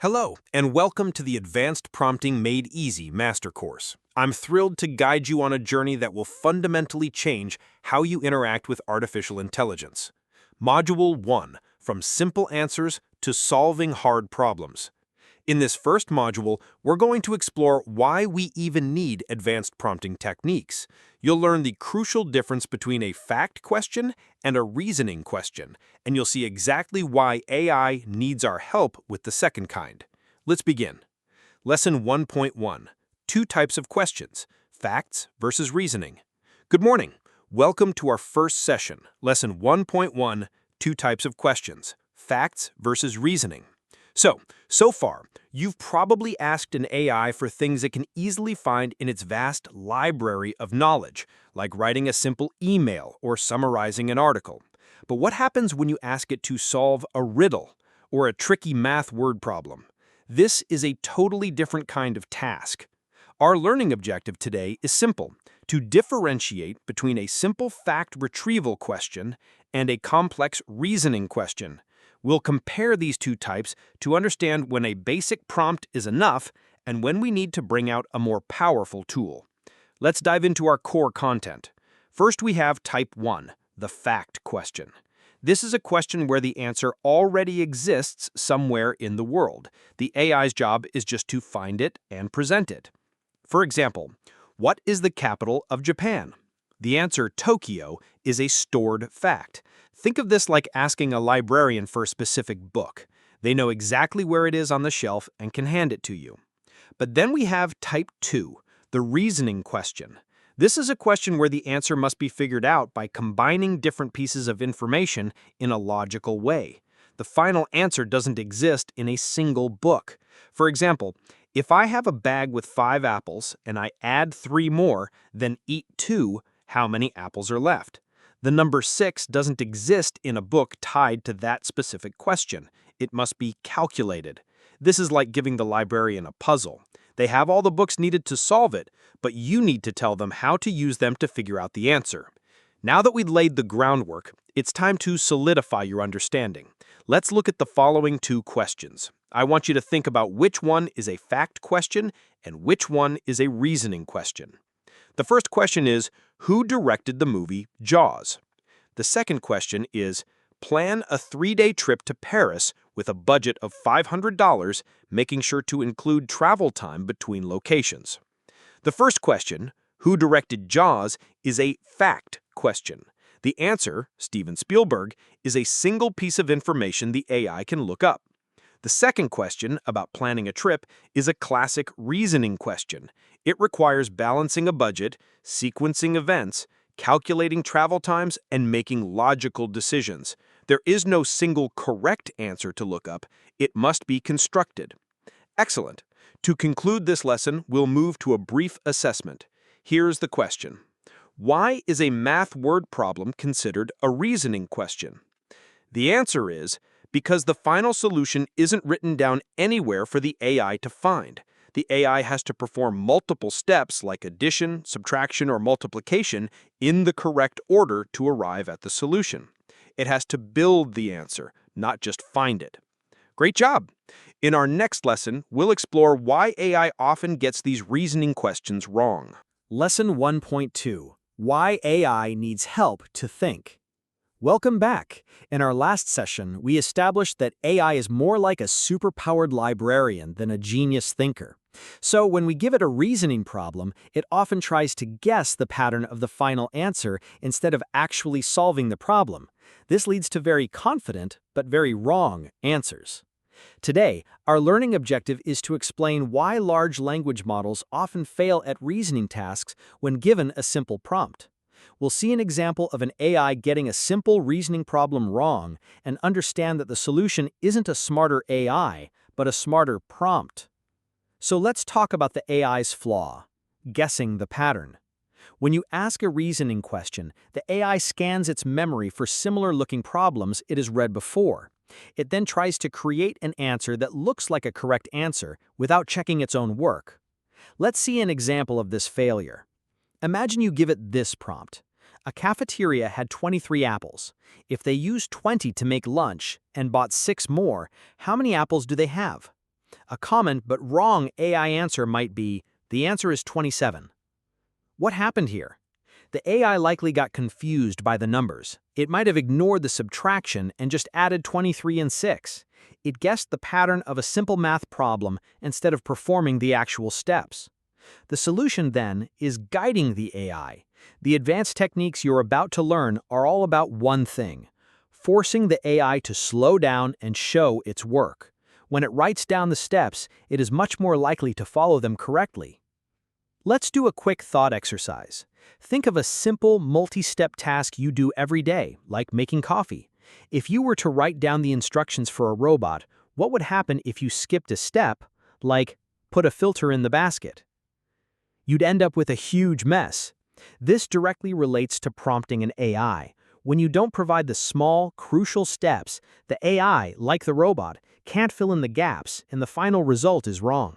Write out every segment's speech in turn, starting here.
Hello, and welcome to the Advanced Prompting Made Easy Master Course. I'm thrilled to guide you on a journey that will fundamentally change how you interact with artificial intelligence. Module 1, From Simple Answers to Solving Hard Problems. In this first module, we're going to explore why we even need advanced prompting techniques. You'll learn the crucial difference between a fact question and a reasoning question, and you'll see exactly why AI needs our help with the second kind. Let's begin. Lesson 1.1. Two types of questions, facts versus reasoning. Good morning. Welcome to our first session, Lesson 1.1, Two types of questions, facts versus reasoning. So far, you've probably asked an AI for things it can easily find in its vast library of knowledge, like writing a simple email or summarizing an article. But what happens when you ask it to solve a riddle or a tricky math word problem? This is a totally different kind of task. Our learning objective today is simple: to differentiate between a simple fact retrieval question and a complex reasoning question. We'll compare these two types to understand when a basic prompt is enough and when we need to bring out a more powerful tool. Let's dive into our core content. First, we have Type 1, the fact question. This is a question where the answer already exists somewhere in the world. The AI's job is just to find it and present it. For example, what is the capital of Japan? The answer, Tokyo, is a stored fact. Think of this like asking a librarian for a specific book. They know exactly where it is on the shelf and can hand it to you. But then we have Type 2, the reasoning question. This is a question where the answer must be figured out by combining different pieces of information in a logical way. The final answer doesn't exist in a single book. For example, if I have a bag with 5 apples and I add 3 more, then eat 2, how many apples are left? The number 6 doesn't exist in a book tied to that specific question. It must be calculated. This is like giving the librarian a puzzle. They have all the books needed to solve it, but you need to tell them how to use them to figure out the answer. Now that we've laid the groundwork, it's time to solidify your understanding. Let's look at the following 2 questions. I want you to think about which one is a fact question and which one is a reasoning question. The first question is, who directed the movie Jaws? The second question is, plan a 3-day trip to Paris with a budget of $500, making sure to include travel time between locations. The first question, who directed Jaws, is a fact question. The answer, Steven Spielberg, is a single piece of information the AI can look up. The second question, about planning a trip, is a classic reasoning question. It requires balancing a budget, sequencing events, calculating travel times, and making logical decisions. There is no single correct answer to look up. It must be constructed. Excellent. To conclude this lesson, we'll move to a brief assessment. Here's the question. Why is a math word problem considered a reasoning question? The answer is, because the final solution isn't written down anywhere for the AI to find. The AI has to perform multiple steps like addition, subtraction, or multiplication in the correct order to arrive at the solution. It has to build the answer, not just find it. Great job! In our next lesson, we'll explore why AI often gets these reasoning questions wrong. Lesson 1.2. Why AI needs help to think. Welcome back. In our last session, we established that AI is more like a superpowered librarian than a genius thinker. So when we give it a reasoning problem, it often tries to guess the pattern of the final answer instead of actually solving the problem. This leads to very confident, but very wrong answers. Today, our learning objective is to explain why large language models often fail at reasoning tasks when given a simple prompt. We'll see an example of an AI getting a simple reasoning problem wrong and understand that the solution isn't a smarter AI, but a smarter prompt. So let's talk about the AI's flaw: guessing the pattern. When you ask a reasoning question, the AI scans its memory for similar-looking problems it has read before. It then tries to create an answer that looks like a correct answer without checking its own work. Let's see an example of this failure. Imagine you give it this prompt. A cafeteria had 23 apples. If they used 20 to make lunch and bought 6 more, how many apples do they have? A common but wrong AI answer might be, the answer is 27. What happened here? The AI likely got confused by the numbers. It might have ignored the subtraction and just added 23 and 6. It guessed the pattern of a simple math problem instead of performing the actual steps. The solution, then, is guiding the AI. The advanced techniques you're about to learn are all about one thing: forcing the AI to slow down and show its work. When it writes down the steps, it is much more likely to follow them correctly. Let's do a quick thought exercise. Think of a simple, multi-step task you do every day, like making coffee. If you were to write down the instructions for a robot, what would happen if you skipped a step, like put a filter in the basket? You'd end up with a huge mess. This directly relates to prompting an AI. When you don't provide the small, crucial steps, the AI, like the robot, can't fill in the gaps, and the final result is wrong.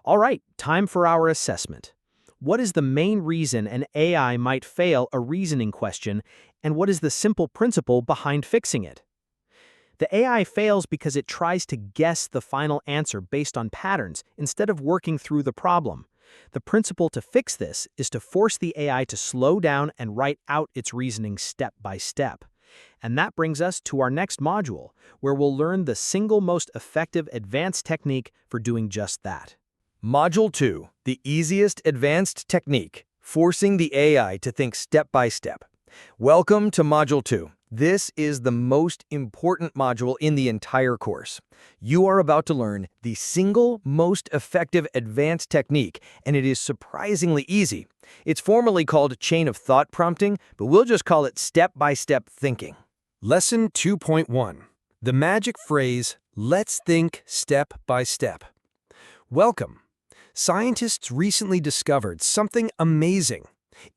All right, time for our assessment. What is the main reason an AI might fail a reasoning question, and what is the simple principle behind fixing it? The AI fails because it tries to guess the final answer based on patterns instead of working through the problem. The principle to fix this is to force the AI to slow down and write out its reasoning step by step. And that brings us to our next module, where we'll learn the single most effective advanced technique for doing just that. Module 2, the easiest advanced technique, forcing the AI to think step by step. Welcome to Module 2. This is the most important module in the entire course. You are about to learn the single most effective advanced technique, and it is surprisingly easy. It's formally called chain of thought prompting, but we'll just call it step-by-step thinking. Lesson 2.1. The magic phrase, let's think step by step. Welcome. Scientists recently discovered something amazing.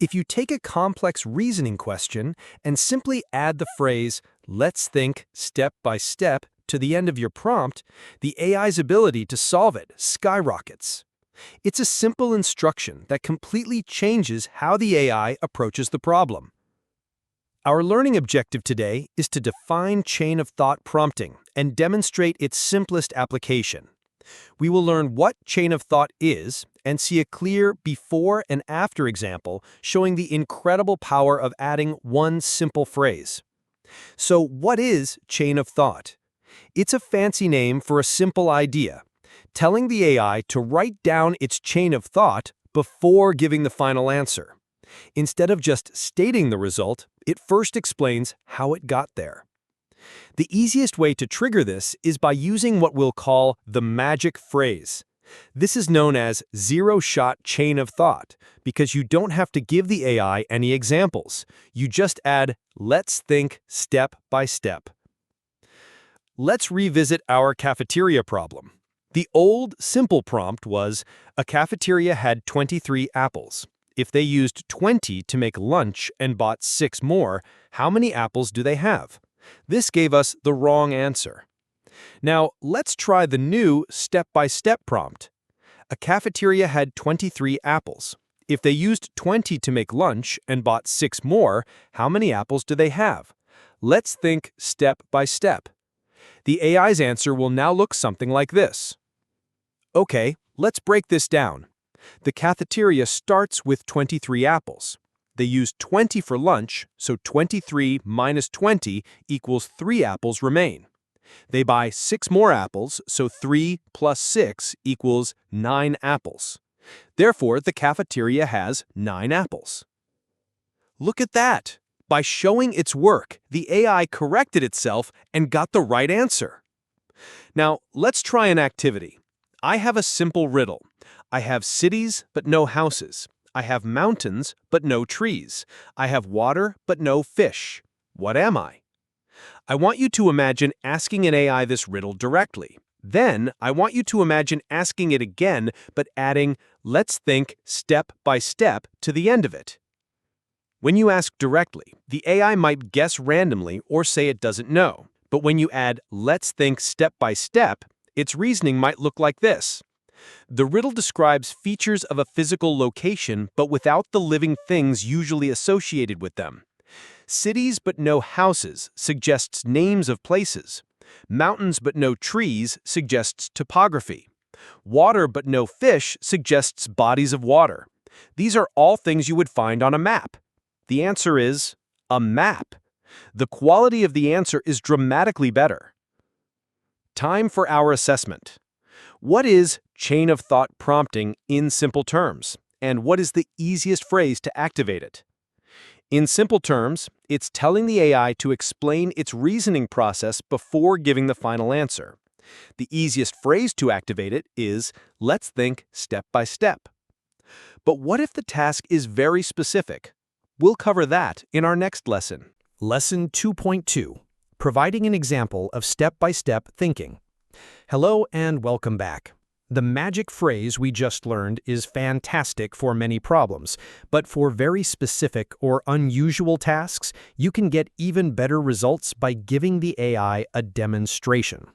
If you take a complex reasoning question and simply add the phrase, let's think step by step to the end of your prompt, the AI's ability to solve it skyrockets. It's a simple instruction that completely changes how the AI approaches the problem. Our learning objective today is to define chain of thought prompting and demonstrate its simplest application. We will learn what chain of thought is and see a clear before and after example showing the incredible power of adding one simple phrase. So what is chain of thought? It's a fancy name for a simple idea, telling the AI to write down its chain of thought before giving the final answer. Instead of just stating the result, it first explains how it got there. The easiest way to trigger this is by using what we'll call the magic phrase. This is known as zero-shot chain of thought because you don't have to give the AI any examples. You just add, let's think step by step. Let's revisit our cafeteria problem. The old, simple prompt was, a cafeteria had 23 apples. If they used 20 to make lunch and bought 6 more, how many apples do they have? This gave us the wrong answer. Now, let's try the new step-by-step prompt. A cafeteria had 23 apples. If they used 20 to make lunch and bought 6 more, how many apples do they have? Let's think step by step. The AI's answer will now look something like this. Okay, let's break this down. The cafeteria starts with 23 apples. They used 20 for lunch, so 23 minus 20 equals 3 apples remain. They buy 6 more apples, so 3 plus 6 equals 9 apples. Therefore, the cafeteria has 9 apples. Look at that! By showing its work, the AI corrected itself and got the right answer. Now, let's try an activity. I have a simple riddle. I have cities, but no houses. I have mountains, but no trees. I have water, but no fish. What am I? I want you to imagine asking an AI this riddle directly. Then, I want you to imagine asking it again, but adding, let's think step by step to the end of it. When you ask directly, the AI might guess randomly or say it doesn't know. But when you add, let's think step by step, its reasoning might look like this. The riddle describes features of a physical location, but without the living things usually associated with them. Cities but no houses suggests names of places. Mountains but no trees suggests topography. Water but no fish suggests bodies of water. These are all things you would find on a map. The answer is a map. The quality of the answer is dramatically better. Time for our assessment. What is chain of thought prompting in simple terms? And what is the easiest phrase to activate it? In simple terms, it's telling the AI to explain its reasoning process before giving the final answer. The easiest phrase to activate it is, let's think step by step. But what if the task is very specific? We'll cover that in our next lesson. Lesson 2.2, Providing an Example of Step-by-Step Thinking. Hello and welcome back. The magic phrase we just learned is fantastic for many problems, but for very specific or unusual tasks, you can get even better results by giving the AI a demonstration.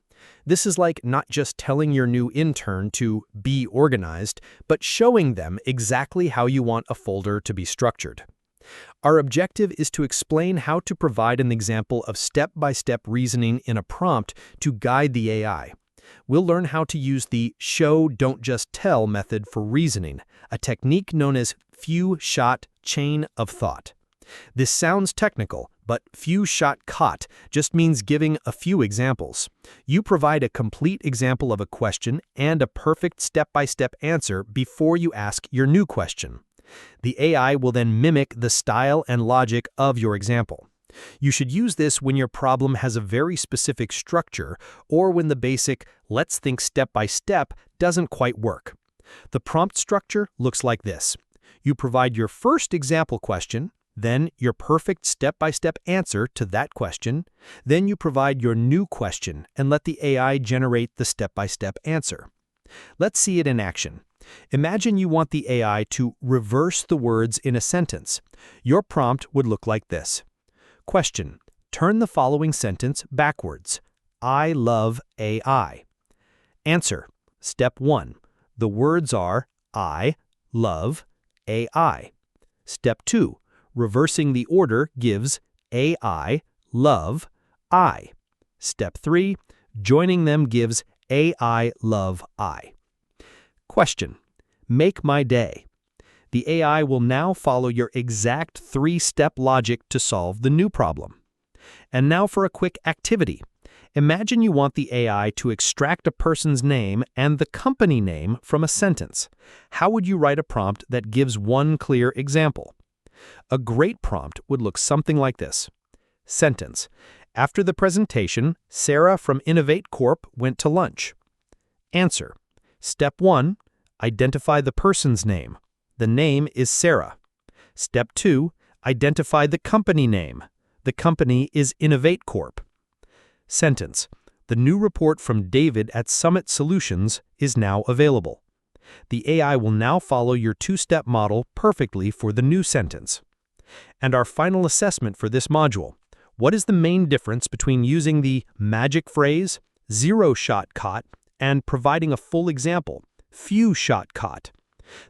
This is like not just telling your new intern to be organized, but showing them exactly how you want a folder to be structured. Our objective is to explain how to provide an example of step-by-step reasoning in a prompt to guide the AI. We'll learn how to use the show, don't just tell method for reasoning, a technique known as few-shot chain of thought. This sounds technical, but few-shot COT just means giving a few examples. You provide a complete example of a question and a perfect step-by-step answer before you ask your new question. The AI will then mimic the style and logic of your example. You should use this when your problem has a very specific structure or when the basic let's think step by step doesn't quite work. The prompt structure looks like this. You provide your first example question, then your perfect step-by-step answer to that question, then you provide your new question and let the AI generate the step-by-step answer. Let's see it in action. Imagine you want the AI to reverse the words in a sentence. Your prompt would look like this. Question. Turn the following sentence backwards. I love AI. Answer. Step 1. The words are I love AI. Step 2. Reversing the order gives AI love I. Step 3. Joining them gives AI love I. Question. Make my day. The AI will now follow your exact 3-step logic to solve the new problem. And now for a quick activity. Imagine you want the AI to extract a person's name and the company name from a sentence. How would you write a prompt that gives one clear example? A great prompt would look something like this. Sentence. After the presentation, Sarah from Innovate Corp went to lunch. Answer. Step 1. Identify the person's name. The name is Sarah. Step 2. Identify the company name. The company is Innovate Corp. Sentence. The new report from David at Summit Solutions is now available. The AI will now follow your 2-step model perfectly for the new sentence. And our final assessment for this module. What is the main difference between using the magic phrase, zero-shot COT, and providing a full example, few-shot COT?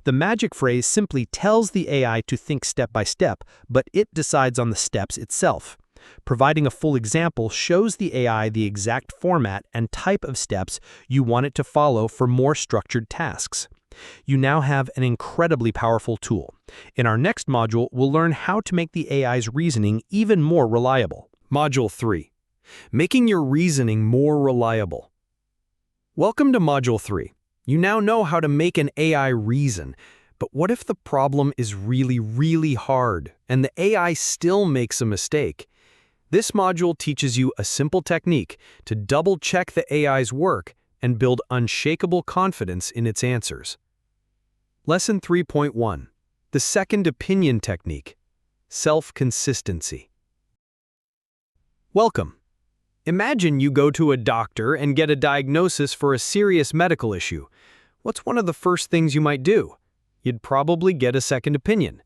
The magic phrase simply tells the AI to think step by step, but it decides on the steps itself. Providing a full example shows the AI the exact format and type of steps you want it to follow for more structured tasks. You now have an incredibly powerful tool. In our next module, we'll learn how to make the AI's reasoning even more reliable. Module 3. Making your reasoning more reliable. Welcome to Module 3. You now know how to make an AI reason, but what if the problem is really hard and the AI still makes a mistake? This module teaches you a simple technique to double-check the AI's work and build unshakable confidence in its answers. Lesson 3.1. The Second Opinion Technique. Self-consistency. Welcome. Imagine you go to a doctor and get a diagnosis for a serious medical issue. What's one of the first things you might do? You'd probably get a second opinion.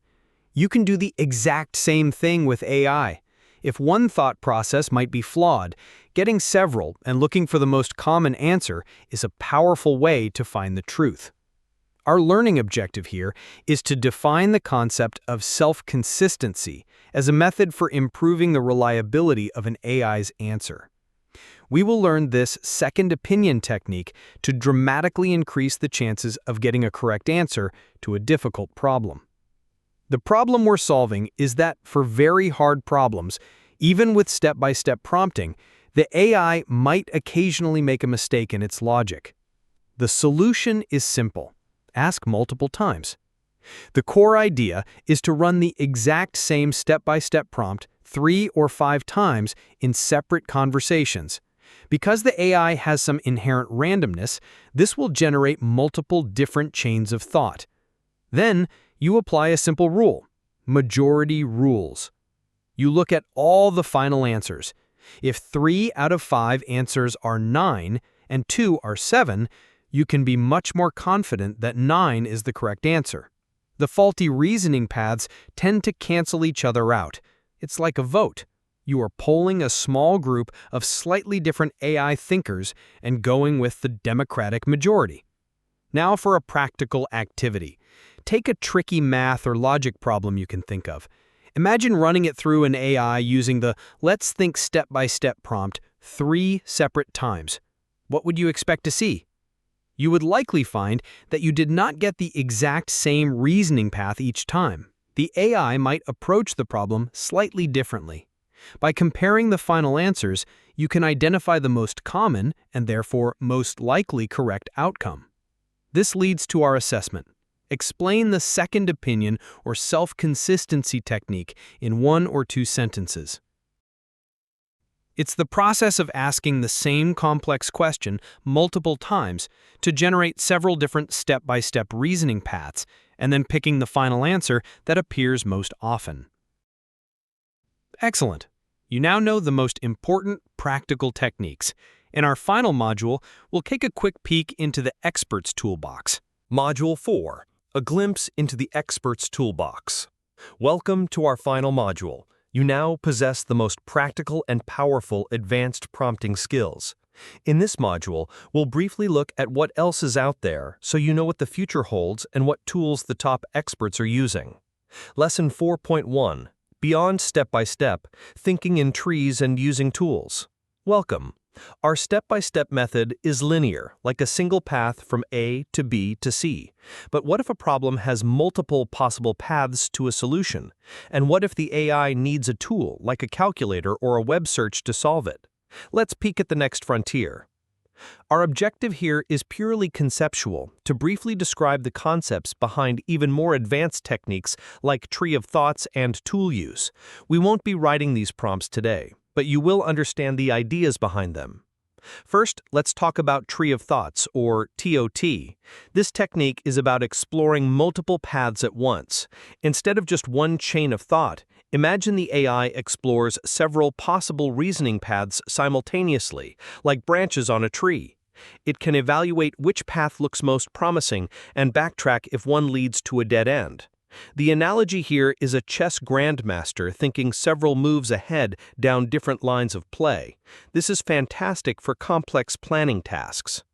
You can do the exact same thing with AI. If one thought process might be flawed, getting several and looking for the most common answer is a powerful way to find the truth. Our learning objective here is to define the concept of self-consistency as a method for improving the reliability of an AI's answer. We will learn this second opinion technique to dramatically increase the chances of getting a correct answer to a difficult problem. The problem we're solving is that for very hard problems, even with step-by-step prompting, the AI might occasionally make a mistake in its logic. The solution is simple. Ask multiple times. The core idea is to run the exact same step-by-step prompt 3 or 5 times in separate conversations. Because the AI has some inherent randomness, this will generate multiple different chains of thought. Then, you apply a simple rule: majority rules. You look at all the final answers. If 3 out of 5 answers are 9 and 2 are 7, you can be much more confident that 9 is the correct answer. The faulty reasoning paths tend to cancel each other out. It's like a vote. You are polling a small group of slightly different AI thinkers and going with the democratic majority. Now for a practical activity. Take a tricky math or logic problem you can think of. Imagine running it through an AI using the "let's think step-by-step" prompt 3 separate times. What would you expect to see? You would likely find that you did not get the exact same reasoning path each time. The AI might approach the problem slightly differently. By comparing the final answers, you can identify the most common and therefore most likely correct outcome. This leads to our assessment. Explain the second opinion or self-consistency technique in 1 or 2 sentences. It's the process of asking the same complex question multiple times to generate several different step-by-step reasoning paths, and then picking the final answer that appears most often. Excellent! You now know the most important practical techniques. In our final module, we'll take a quick peek into the Expert's Toolbox. Module 4. A glimpse into the Expert's Toolbox. Welcome to our final module. You now possess the most practical and powerful advanced prompting skills. In this module, we'll briefly look at what else is out there so you know what the future holds and what tools the top experts are using. Lesson 4.1. Beyond step-by-step, thinking in trees and using tools. Welcome. Our step-by-step method is linear, like a single path from A to B to C. But what if a problem has multiple possible paths to a solution? And what if the AI needs a tool, like a calculator or a web search, to solve it? Let's peek at the next frontier. Our objective here is purely conceptual, to briefly describe the concepts behind even more advanced techniques like tree of thoughts and tool use. We won't be writing these prompts today, but you will understand the ideas behind them. First, let's talk about tree of thoughts, or TOT. This technique is about exploring multiple paths at once. Instead of just one chain of thought, imagine the AI explores several possible reasoning paths simultaneously, like branches on a tree. It can evaluate which path looks most promising and backtrack if one leads to a dead end. The analogy here is a chess grandmaster thinking several moves ahead down different lines of play. This is fantastic for complex planning tasks.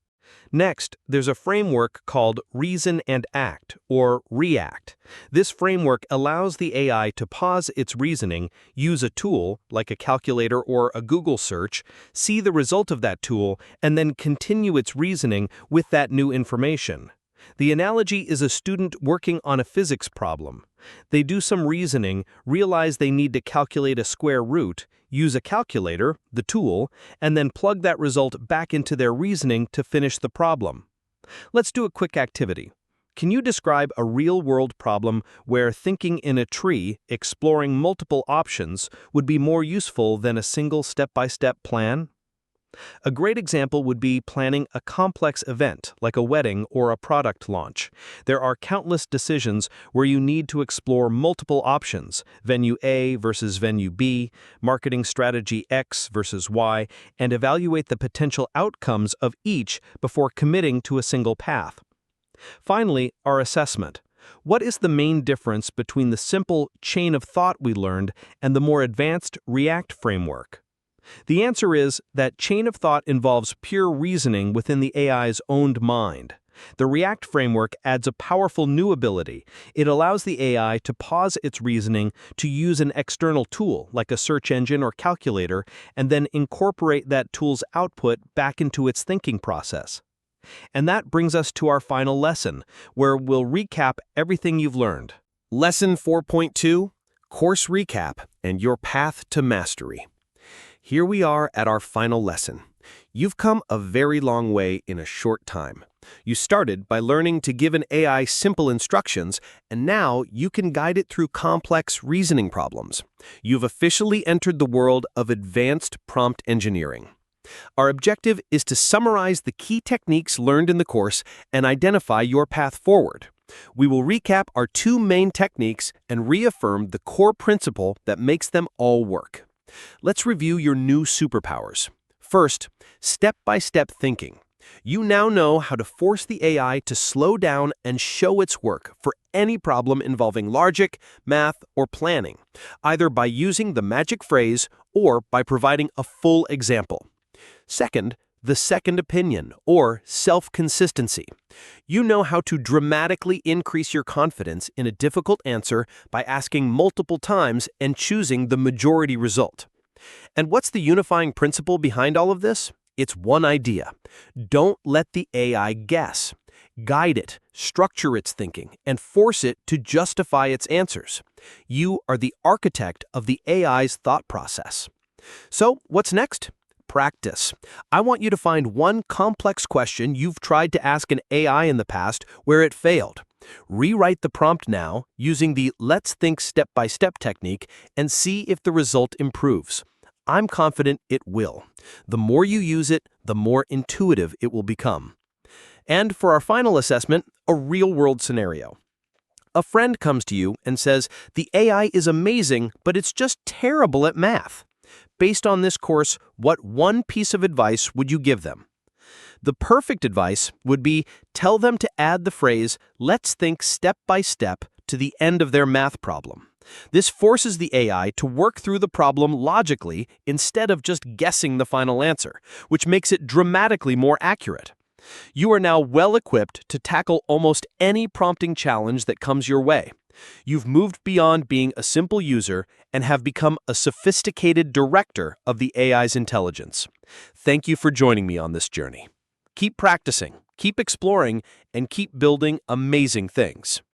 Next, there's a framework called Reason and Act, or REACT. This framework allows the AI to pause its reasoning, use a tool, like a calculator or a Google search, see the result of that tool, and then continue its reasoning with that new information. The analogy is a student working on a physics problem. They do some reasoning, realize they need to calculate a square root, use a calculator, the tool, and then plug that result back into their reasoning to finish the problem. Let's do a quick activity. Can you describe a real-world problem where thinking in a tree, exploring multiple options, would be more useful than a single step-by-step plan? A great example would be planning a complex event, like a wedding or a product launch. There are countless decisions where you need to explore multiple options: venue A versus venue B, marketing strategy X versus Y, and evaluate the potential outcomes of each before committing to a single path. Finally, our assessment. What is the main difference between the simple chain of thought we learned and the more advanced REACT framework? The answer is that chain of thought involves pure reasoning within the AI's own mind. The React framework adds a powerful new ability. It allows the AI to pause its reasoning to use an external tool, like a search engine or calculator, and then incorporate that tool's output back into its thinking process. And that brings us to our final lesson, where we'll recap everything you've learned. Lesson 4.2, Course Recap and Your Path to Mastery. Here we are at our final lesson. You've come a very long way in a short time. You started by learning to give an AI simple instructions, and now you can guide it through complex reasoning problems. You've officially entered the world of advanced prompt engineering. Our objective is to summarize the key techniques learned in the course and identify your path forward. We will recap our two main techniques and reaffirm the core principle that makes them all work. Let's review your new superpowers. First, step-by-step thinking. You now know how to force the AI to slow down and show its work for any problem involving logic, math, or planning, either by using the magic phrase or by providing a full example. Second, the second opinion, or self-consistency. You know how to dramatically increase your confidence in a difficult answer by asking multiple times and choosing the majority result. And what's the unifying principle behind all of this? It's one idea. Don't let the AI guess. Guide it, structure its thinking, and force it to justify its answers. You are the architect of the AI's thought process. So, what's next? Practice. I want you to find one complex question you've tried to ask an AI in the past where it failed. Rewrite the prompt now using the Let's Think Step-by-Step technique and see if the result improves. I'm confident it will. The more you use it, the more intuitive it will become. And for our final assessment, a real-world scenario. A friend comes to you and says, "The AI is amazing, but it's just terrible at math." Based on this course, what one piece of advice would you give them? The perfect advice would be tell them to add the phrase, "Let's think step by step," to the end of their math problem. This forces the AI to work through the problem logically instead of just guessing the final answer, which makes it dramatically more accurate. You are now well equipped to tackle almost any prompting challenge that comes your way. You've moved beyond being a simple user and have become a sophisticated director of the AI's intelligence. Thank you for joining me on this journey. Keep practicing, keep exploring, and keep building amazing things.